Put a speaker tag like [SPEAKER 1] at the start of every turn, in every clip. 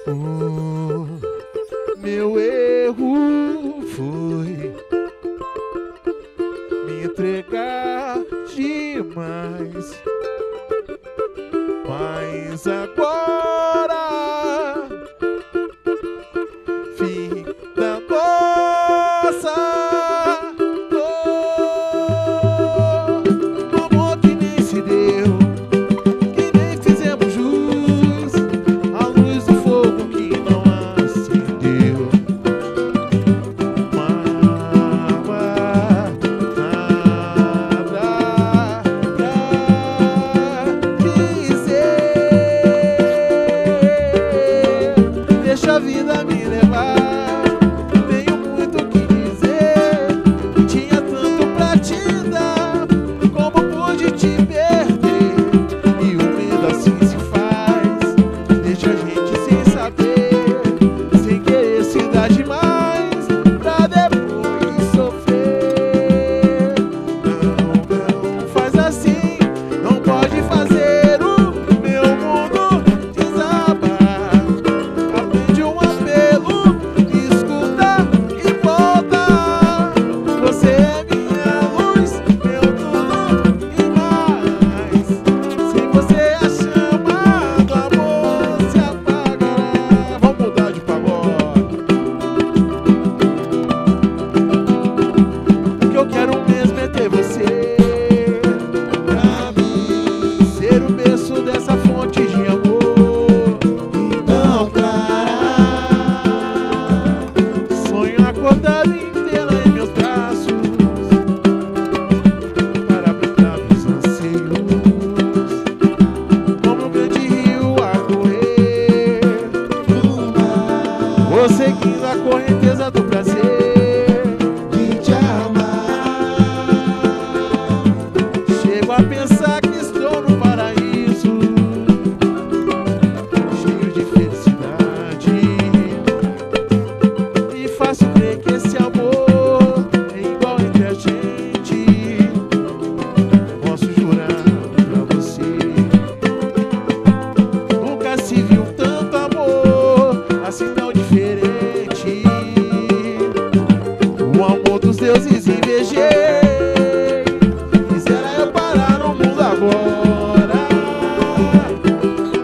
[SPEAKER 1] Oh, meu erro foi me entregar demais, mas agora fim da nossa dor, um amor que nem se deu, que nem fizemos jus, a luz do fogo que não acendeu. Deixa a vida me levar, tenho muito o que dizer, tinha tanto pra te dar, como pude te perder, e o medo assim se faz, deixa a gente sem saber, sem querer se dar demais, pra depois sofrer. Não faz assim, não pode fazer o meu mundo desabar. Aprende um apelo, escuta e volta. Você é minha luz, meu tudo e mais. Sem você a chama do amor se apagará. Vamos mudar de pagode. O que eu quero mesmo é ter você pra mim, ser o berço dessa fonte de amor. Não parar, sonho acordado inteira em meus braços, para apertar meus anseios, como um grande rio a correr, vou seguindo a correnteza do prazer de te amar. Chego a pensar que estou no paraíso, cheio de felicidade, e faço crer que esse amor é igual entre a gente. Posso jurar pra você, nunca se viu tanto amor assim tão diferente. O amor dos deuses invejei, quisera eu parar no mundo agora,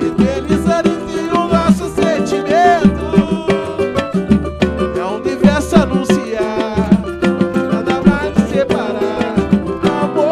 [SPEAKER 1] eternizar inteiro o nosso sentimento. É o universo anunciar, nada mais nos separar. Amor,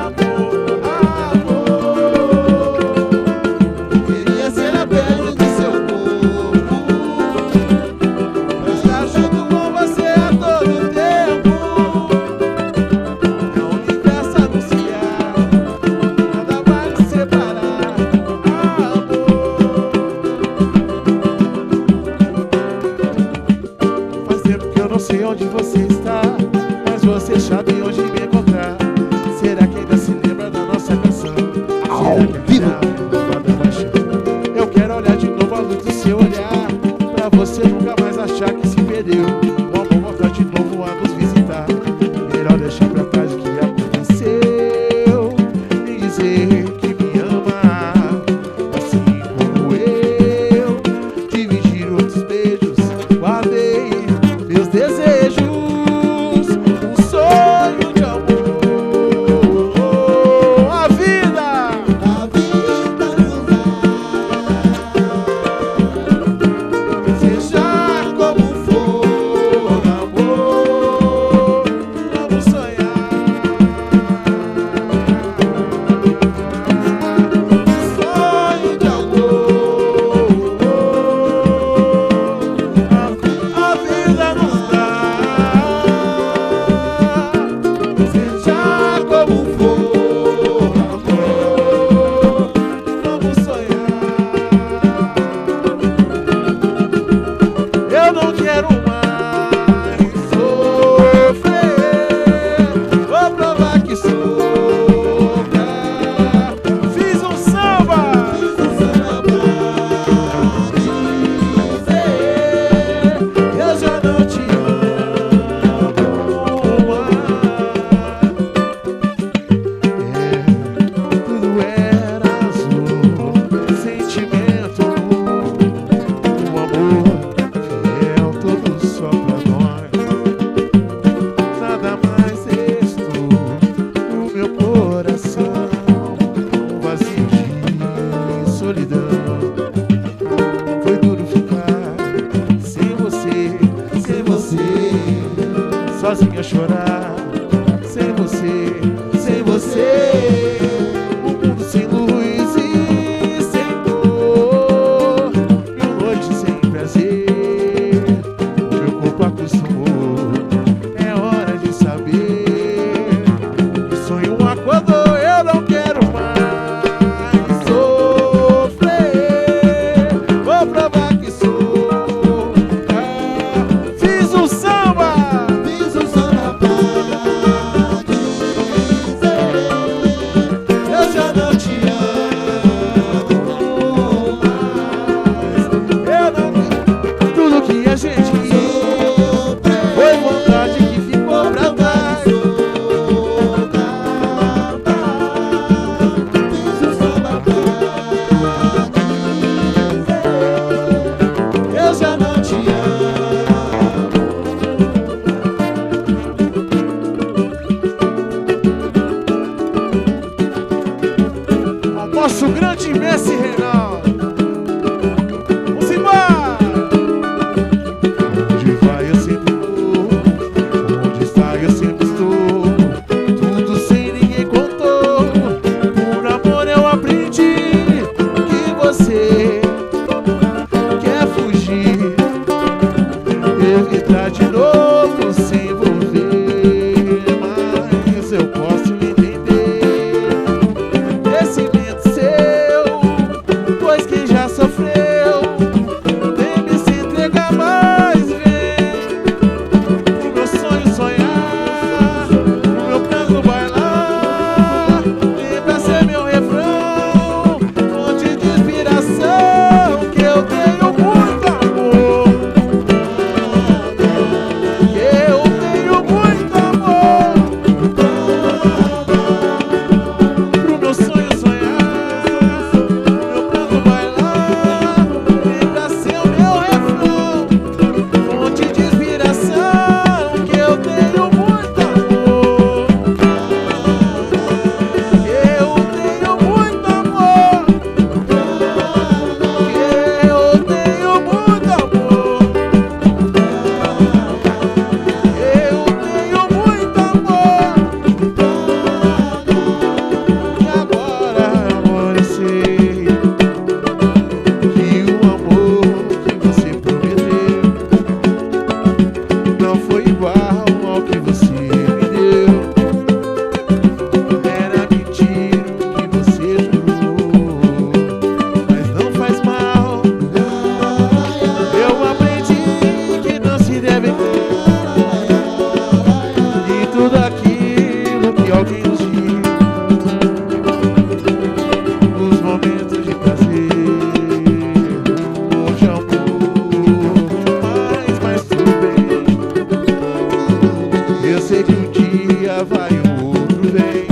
[SPEAKER 1] amor, amor. Queria ser a pele do seu corpo, pra estar junto com você a todo tempo. É o universo anunciar, nada mais nos separar. Amor. Faz tempo que eu não sei onde você está, mas você sabe onde me encontrar. Será que ainda se lembra da nossa canção?
[SPEAKER 2] Ao
[SPEAKER 1] Será que
[SPEAKER 2] vivo.
[SPEAKER 1] ainda vai dar uma chance? Eu quero olhar de novo a luz do seu olhar, pra você nunca mais achar que se perdeu. O amor voltar de novo a nos visitar. Melhor deixar pra trás o que aconteceu e dizer que me ama, assim como eu. Dividir outros beijos, guardei meus desejos, um sonho de amor. A vida sozinha a chorar. Sem você, sem você, o mundo sem luz e sem dor, mil noites sem prazer, meu corpo acostumou. É hora de saber, o sonho acordou, eu não quero mais sofrer. Vou provar que sou. Fiz um samba pra dizer, eu já não te amo mais. Eu não. Tudo que a gente foi vontade que ficou pra trás.
[SPEAKER 2] Fiz um samba pra dizer,
[SPEAKER 1] Eu já não te amo. O nosso grande Messi Reinaldo. Vamos embora! Onde vai eu sempre vou, onde está eu sempre estou, tudo sem ninguém contou. Por amor eu aprendi que você quer fugir, evitar de novo se envolver. Mas eu posso entender esse medo seu, pois quem já sofreu teme se entregar mais. Vem pro meu sonho sonhar, pro meu pranto bailar, vem pra ser meu refrão, fonte de inspiração, que eu tenho muito amor, que eu tenho muito amor. Pro meu sonho sonhar, meu pranto bailar, vem pra ser o meu refrão, fonte de inspiração, que eu tenho muito amor, que eu tenho muito amor, que eu tenho muito amor, eu tenho muito amor. E agora eu sei que o amor que você prometeu não foi igual ao que você me deu. Era mentira o que você jurou, mas não faz mal. Eu aprendi que não se deve ter e tudo aquilo que alguém nos diz. Os momentos de prazer, de amor, mas tudo bem. Eu sei que um dia vai, o outro vem.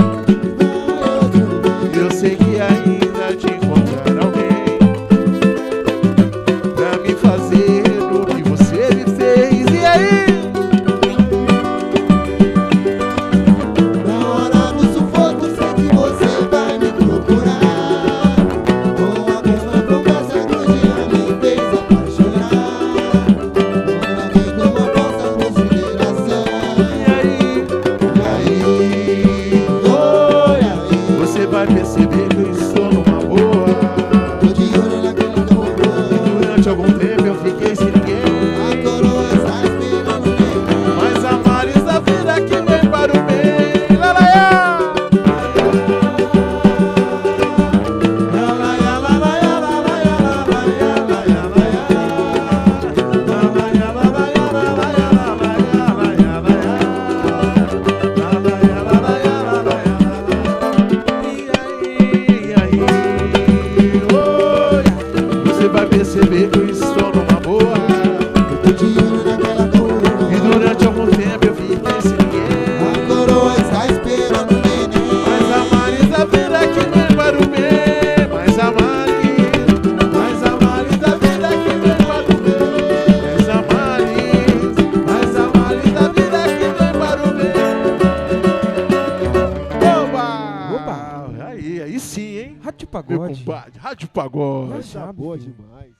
[SPEAKER 1] Eu sei que ainda te encontrar alguém pra me fazer o que você me fez. E aí?
[SPEAKER 2] na hora do sufoco, sei que você vai me procurar, com a mesma promessa que um dia me fez apaixonar, com alguém com uma falsa consideração.
[SPEAKER 1] E aí?
[SPEAKER 2] Oi, aí,
[SPEAKER 1] Você vai perceber que eu estou numa boa.
[SPEAKER 2] tô de olho naquele coroa,
[SPEAKER 1] Durante algum tempo eu fiquei sem
[SPEAKER 2] a
[SPEAKER 1] ninguém,
[SPEAKER 2] coroa está esperando neném.
[SPEAKER 1] mas a males da vida que vem para o bem. Lalaiá! Lalaiá, lalaiá, lalaiá, lalaiá, lalaiá, lalaiá, lalaiá, lalaiá, lalaiá, lalaiá, lalaiá, lalaiá. E aí, oi, você vai perceber que eu estou numa boa.
[SPEAKER 2] Tô de olho naquela coroa,
[SPEAKER 1] E durante algum tempo eu fiquei sem
[SPEAKER 2] a
[SPEAKER 1] ninguém,
[SPEAKER 2] coroa está esperando neném.
[SPEAKER 1] mas a males da vida que vem para o bem. Mas a males da vida que vem para o bem. Mas a males da vida que vem para o bem. Oba! Aí sim, hein?
[SPEAKER 3] Rádio
[SPEAKER 1] Meu
[SPEAKER 3] Pagode.
[SPEAKER 1] compadre, Rádio Pagode.
[SPEAKER 2] Coisa boa demais.